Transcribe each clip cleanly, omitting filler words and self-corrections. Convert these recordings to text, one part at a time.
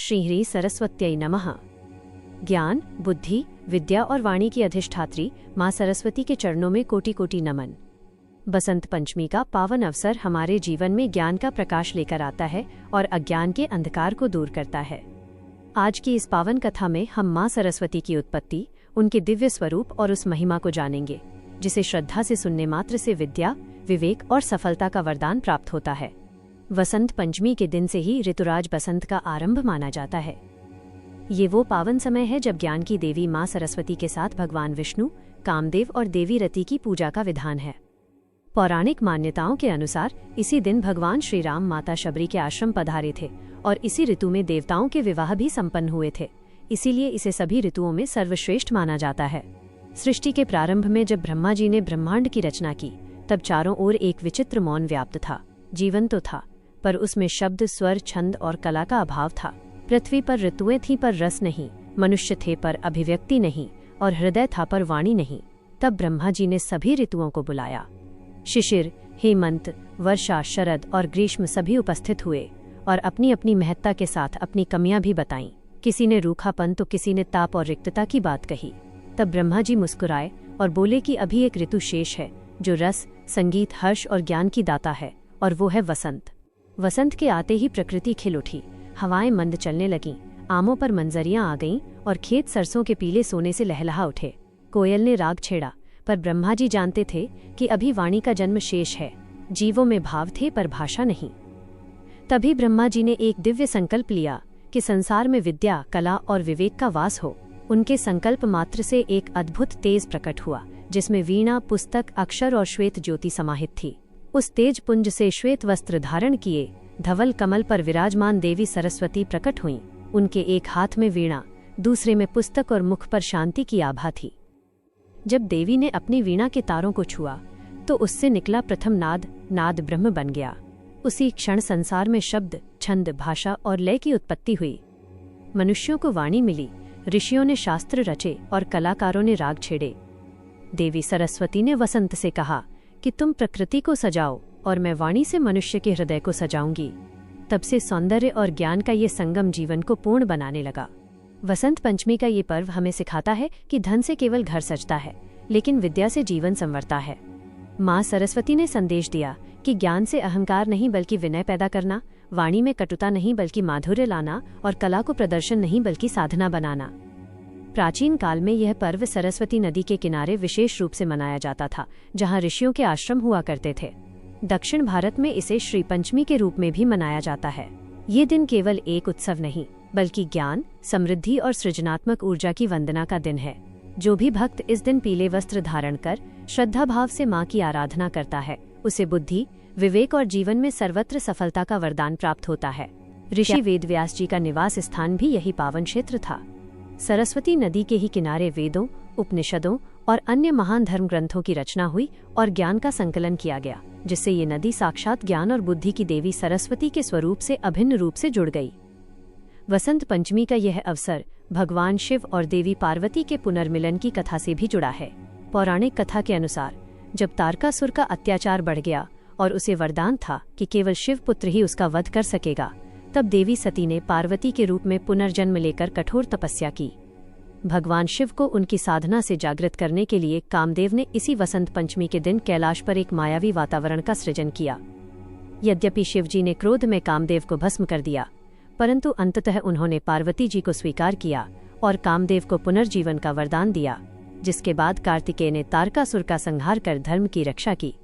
श्रीह्री सरस्वत्यै नमः। ज्ञान, बुद्धि, विद्या और वाणी की अधिष्ठात्री माँ सरस्वती के चरणों में कोटि कोटि नमन। बसंत पंचमी का पावन अवसर हमारे जीवन में ज्ञान का प्रकाश लेकर आता है और अज्ञान के अंधकार को दूर करता है। आज की इस पावन कथा में हम माँ सरस्वती की उत्पत्ति, उनके दिव्य स्वरूप और उस महिमा को जानेंगे जिसे श्रद्धा से सुनने मात्र से विद्या, विवेक और सफलता का वरदान प्राप्त होता है। वसंत पंचमी के दिन से ही ऋतुराज बसंत का आरंभ माना जाता है। ये वो पावन समय है जब ज्ञान की देवी माँ सरस्वती के साथ भगवान विष्णु, कामदेव और देवी रति की पूजा का विधान है। पौराणिक मान्यताओं के अनुसार इसी दिन भगवान श्री राम माता शबरी के आश्रम पधारे थे और इसी ऋतु में देवताओं के विवाह भी संपन्न हुए थे। इसीलिए इसे सभी ऋतुओं में सर्वश्रेष्ठ माना जाता है। सृष्टि के प्रारंभ में जब ब्रह्मा जी ने ब्रह्मांड की रचना की, तब चारों ओर एक विचित्र मौन व्याप्त था। जीवन तो था, पर उसमें शब्द, स्वर, छंद और कला का अभाव था। पृथ्वी पर ऋतुएं थीं पर रस नहीं, मनुष्य थे पर अभिव्यक्ति नहीं, और हृदय था पर वाणी नहीं। तब ब्रह्मा जी ने सभी ऋतुओं को बुलाया। शिशिर, हेमंत, वर्षा, शरद और ग्रीष्म सभी उपस्थित हुए और अपनी अपनी महत्ता के साथ अपनी कमियां भी बताईं। किसी ने रूखापन तो किसी ने ताप और रिक्तता की बात कही। तब ब्रह्मा जी मुस्कुराए और बोले कि अभी एक ऋतु शेष है जो रस, संगीत, हर्ष और ज्ञान की दाता है, और वो है वसंत। वसंत के आते ही प्रकृति खिल उठी, हवाएं मंद चलने लगीं, आमों पर मंजरियां आ गईं और खेत सरसों के पीले सोने से लहलहा उठे। कोयल ने राग छेड़ा, पर ब्रह्मा जी जानते थे कि अभी वाणी का जन्म शेष है। जीवों में भाव थे पर भाषा नहीं। तभी ब्रह्मा जी ने एक दिव्य संकल्प लिया कि संसार में विद्या, कला और विवेक का वास हो। उनके संकल्प मात्र से एक अद्भुत तेज प्रकट हुआ, जिसमें वीणा, पुस्तक, अक्षर और श्वेत ज्योति समाहित थी। उस तेज पुंज से श्वेत वस्त्र धारण किए धवल कमल पर विराजमान देवी सरस्वती प्रकट हुईं। उनके एक हाथ में वीणा, दूसरे में पुस्तक और मुख पर शांति की आभा थी। जब देवी ने अपनी वीणा के तारों को छुआ, तो उससे निकला प्रथम नाद, नाद ब्रह्म बन गया। उसी क्षण संसार में शब्द, छंद, भाषा और लय की उत्पत्ति हुई। मनुष्यों को वाणी मिली, ऋषियों ने शास्त्र रचे और कलाकारों ने राग छेड़े। देवी सरस्वती ने वसंत से कहा कि तुम प्रकृति को सजाओ और मैं वाणी से मनुष्य के हृदय को सजाऊंगी। तब से सौंदर्य और ज्ञान का ये संगम जीवन को पूर्ण बनाने लगा। वसंत पंचमी का ये पर्व हमें सिखाता है कि धन से केवल घर सजता है, लेकिन विद्या से जीवन संवरता है। माँ सरस्वती ने संदेश दिया कि ज्ञान से अहंकार नहीं बल्कि विनय पैदा करना, वाणी में कटुता नहीं बल्कि माधुर्य लाना, और कला को प्रदर्शन नहीं बल्कि साधना बनाना। प्राचीन काल में यह पर्व सरस्वती नदी के किनारे विशेष रूप से मनाया जाता था, जहाँ ऋषियों के आश्रम हुआ करते थे। दक्षिण भारत में इसे श्री पंचमी के रूप में भी मनाया जाता है। ये दिन केवल एक उत्सव नहीं, बल्कि ज्ञान, समृद्धि और सृजनात्मक ऊर्जा की वंदना का दिन है। जो भी भक्त इस दिन पीले वस्त्र धारण कर श्रद्धा भाव से माँ की आराधना करता है, उसे बुद्धि, विवेक और जीवन में सर्वत्र सफलता का वरदान प्राप्त होता है। ऋषि वेदव्यास जी का निवास स्थान भी यही पावन क्षेत्र था। सरस्वती नदी के ही किनारे वेदों, उपनिषदों और अन्य महान धर्म ग्रंथों की रचना हुई और ज्ञान का संकलन किया गया, जिससे ये नदी साक्षात ज्ञान और बुद्धि की देवी सरस्वती के स्वरूप से अभिन्न रूप से जुड़ गई। वसंत पंचमी का यह अवसर भगवान शिव और देवी पार्वती के पुनर्मिलन की कथा से भी जुड़ा है। पौराणिक कथा के अनुसार जब तारकासुर का अत्याचार बढ़ गया और उसे वरदान था कि केवल शिव पुत्र ही उसका वध कर सकेगा, तब देवी सती ने पार्वती के रूप में पुनर्जन्म लेकर कठोर तपस्या की। भगवान शिव को उनकी साधना से जागृत करने के लिए कामदेव ने इसी वसंत पंचमी के दिन कैलाश पर एक मायावी वातावरण का सृजन किया। यद्यपि शिवजी ने क्रोध में कामदेव को भस्म कर दिया, परंतु अंततः उन्होंने पार्वती जी को स्वीकार किया और कामदेव को पुनर्जीवन का वरदान दिया, जिसके बाद कार्तिकेय ने तारकासुर का संहार कर धर्म की रक्षा की।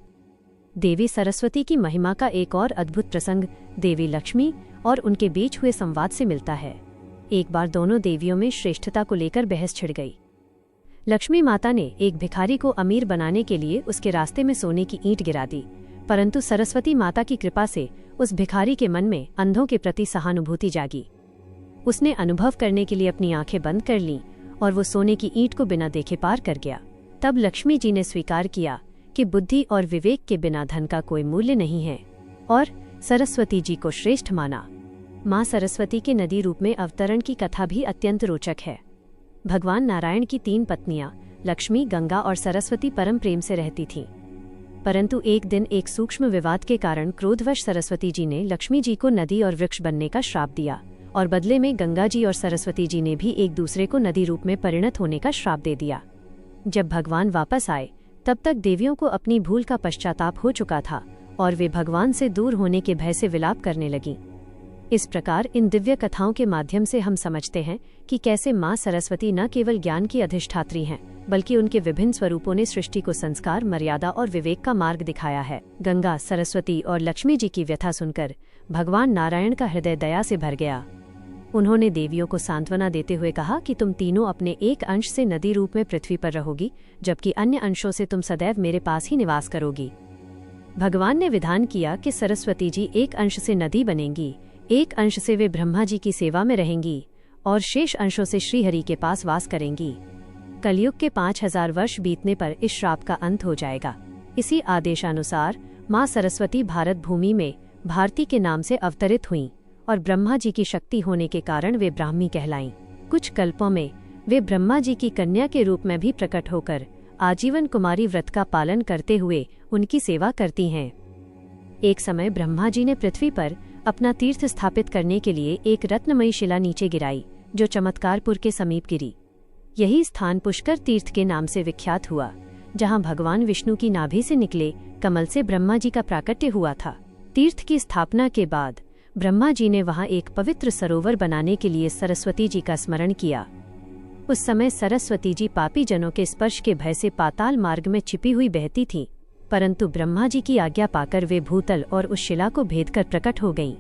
देवी सरस्वती की महिमा का एक और अद्भुत प्रसंग देवी लक्ष्मी और उनके बीच हुए संवाद से मिलता है। एक बार दोनों देवियों में श्रेष्ठता को लेकर बहस छिड़ गई। लक्ष्मी माता ने एक भिखारी को अमीर बनाने के लिए उसके रास्ते में सोने की ईंट गिरा दी, परंतु सरस्वती माता की कृपा से उस भिखारी के मन में अंधों के प्रति सहानुभूति जागी। उसने अनुभव करने के लिए अपनी आंखें बंद कर लीं और वो सोने की ईंट को बिना देखे पार कर गया। तब लक्ष्मी जी ने स्वीकार किया कि बुद्धि और विवेक के बिना धन का कोई मूल्य नहीं है, और सरस्वती जी को श्रेष्ठ माना। माँ सरस्वती के नदी रूप में अवतरण की कथा भी अत्यंत रोचक है। भगवान नारायण की 3 पत्नियां लक्ष्मी, गंगा और सरस्वती परम प्रेम से रहती थीं। परंतु एक दिन एक सूक्ष्म विवाद के कारण क्रोधवश सरस्वती जी ने लक्ष्मी जी को नदी और वृक्ष बनने का श्राप दिया और बदले में गंगा जी और सरस्वती जी ने भी एक दूसरे को नदी रूप में परिणत होने का श्राप दे दिया। जब भगवान वापस आए तब तक देवियों को अपनी भूल का पश्चाताप हो चुका था और वे भगवान से दूर होने के भय से विलाप करने लगीं। इस प्रकार इन दिव्य कथाओं के माध्यम से हम समझते हैं कि कैसे माँ सरस्वती न केवल ज्ञान की अधिष्ठात्री हैं, बल्कि उनके विभिन्न स्वरूपों ने सृष्टि को संस्कार, मर्यादा और विवेक का मार्ग दिखाया है। गंगा, सरस्वती और लक्ष्मी जी की व्यथा सुनकर भगवान नारायण का हृदय दया से भर गया। उन्होंने देवियों को सांत्वना देते हुए कहा कि तुम तीनों अपने एक अंश से नदी रूप में पृथ्वी पर रहोगी, जबकि अन्य अंशों से तुम सदैव मेरे पास ही निवास करोगी। भगवान ने विधान किया कि सरस्वती जी एक अंश से नदी बनेंगी, एक अंश से वे ब्रह्मा जी की सेवा में रहेंगी और शेष अंशों से श्रीहरि के पास वास करेंगी। कलयुग के 5000 वर्ष बीतने पर इस श्राप का अंत हो जाएगा। इसी आदेशानुसार माँ सरस्वती भारत भूमि में भारती के नाम से अवतरित हुईं और ब्रह्मा जी की शक्ति होने के कारण वे ब्राह्मी कहलाईं। कुछ कल्पों में वे ब्रह्मा जी की कन्या के रूप में भी प्रकट होकर आजीवन कुमारी व्रत का पालन करते हुए उनकी सेवा करती हैं। एक समय ब्रह्मा जी ने पृथ्वी पर अपना तीर्थ स्थापित करने के लिए एक रत्नमयी शिला नीचे गिराई, जो चमत्कारपुर के समीप गिरी। यही स्थान पुष्कर तीर्थ के नाम से विख्यात हुआ, जहां भगवान विष्णु की नाभि से निकले कमल से ब्रह्मा जी का प्राकट्य हुआ था। तीर्थ की स्थापना के बाद ब्रह्मा जी ने वहां एक पवित्र सरोवर बनाने के लिए सरस्वती जी का स्मरण किया। उस समय सरस्वती जी पापी जनों के स्पर्श के भय से पाताल मार्ग में छिपी हुई बहती थीं, परंतु ब्रह्मा जी की आज्ञा पाकर वे भूतल और उस शिला को भेदकर प्रकट हो गईं।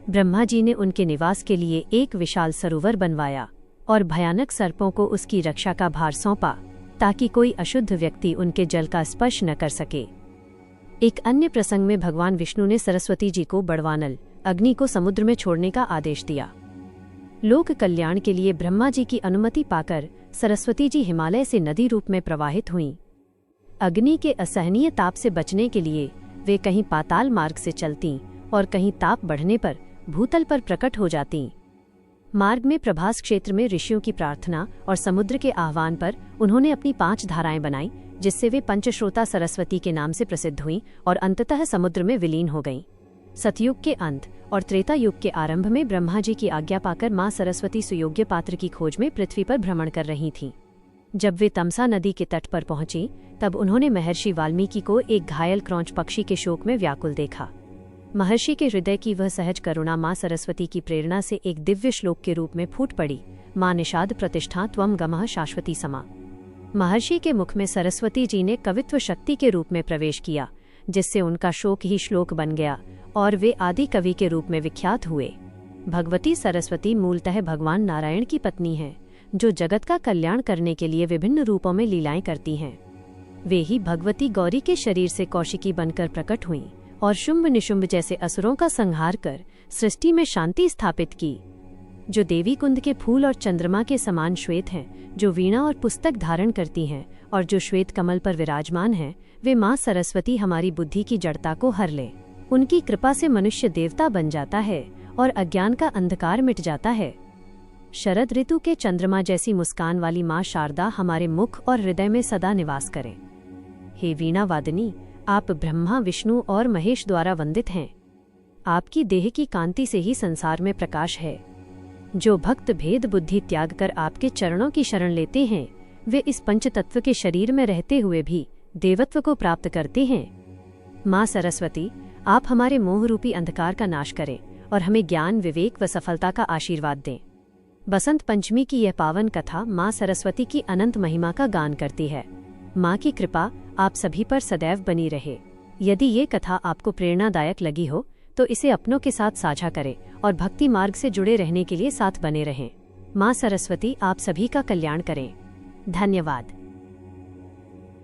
ब्रह्मा जी ने उनके निवास के लिए एक विशाल सरोवर बनवाया और भयानक सर्पों को उसकी रक्षा का भार सौंपा, ताकि कोई अशुद्ध व्यक्ति उनके जल का स्पर्श न कर सके। एक अन्य प्रसंग में भगवान विष्णु ने सरस्वती जी को बड़वानल, अग्नि को समुद्र में छोड़ने का आदेश दिया। लोक कल्याण के लिए ब्रह्मा जी की अनुमति पाकर सरस्वती जी हिमालय से नदी रूप में प्रवाहित हुईं। अग्नि के असहनीय ताप से बचने के लिए वे कहीं पाताल मार्ग से चलतीं और कहीं ताप बढ़ने पर भूतल पर प्रकट हो जातीं। मार्ग में प्रभास क्षेत्र में ऋषियों की प्रार्थना और समुद्र के आह्वान पर उन्होंने अपनी 5 धाराएं बनाईं, जिससे वे पंचश्रोता सरस्वती के नाम से प्रसिद्ध हुईं और अंततः समुद्र में विलीन हो गईं। सतयुग के अंत और त्रेता युग के आरंभ में ब्रह्मा जी की आज्ञा पाकर माँ सरस्वती सुयोग्य पात्र की खोज में पृथ्वी पर भ्रमण कर रही थीं। जब वे तमसा नदी के तट पर पहुंची, तब उन्होंने महर्षि वाल्मीकि को एक घायल क्रौंच पक्षी के शोक में व्याकुल देखा। महर्षि के हृदय की वह सहज करुणा माँ सरस्वती की प्रेरणा से एक दिव्य श्लोक के रूप में फूट पड़ी। माँ निषाद प्रतिष्ठा त्वम गमः शाश्वती समा। महर्षि के मुख में सरस्वती जी ने कवित्व शक्ति के रूप में प्रवेश किया, जिससे उनका शोक ही श्लोक बन गया और वे आदि कवि के रूप में विख्यात हुए। भगवती सरस्वती मूलतः भगवान नारायण की पत्नी हैं, जो जगत का कल्याण करने के लिए विभिन्न रूपों में लीलाएं करती हैं। वे ही भगवती गौरी के शरीर से कौशिकी बनकर प्रकट हुईं और शुंभ निशुंभ जैसे असुरों का संहार कर सृष्टि में शांति स्थापित की। जो देवी कुंद के फूल और चंद्रमा के समान श्वेत हैं, जो वीणा और पुस्तक धारण करती हैं और जो श्वेत कमल पर विराजमान हैं, वे माँ सरस्वती हमारी बुद्धि की जड़ता को हर ले। उनकी कृपा से मनुष्य देवता बन जाता है और अज्ञान का अंधकार मिट जाता है। शरद ऋतु के चंद्रमा जैसी मुस्कान वाली माँ शारदा हमारे मुख और हृदय में सदा निवास करें। हे वीणा वादिनी, आप ब्रह्मा, विष्णु और महेश द्वारा वंदित हैं। आपकी देह की कांति से ही संसार में प्रकाश है। जो भक्त भेद बुद्धि त्याग कर आपके चरणों की शरण लेते हैं, वे इस पंचतत्व के शरीर में रहते हुए भी देवत्व को प्राप्त करते हैं। माँ सरस्वती, आप हमारे मोह रूपी अंधकार का नाश करें और हमें ज्ञान, विवेक व सफलता का आशीर्वाद दें। बसंत पंचमी की यह पावन कथा माँ सरस्वती की अनंत महिमा का गान करती है। माँ की कृपा आप सभी पर सदैव बनी रहे। यदि ये कथा आपको प्रेरणादायक लगी हो तो इसे अपनों के साथ साझा करें और भक्ति मार्ग से जुड़े रहने के लिए साथ बने रहें। माँ सरस्वती आप सभी का कल्याण करें। धन्यवाद।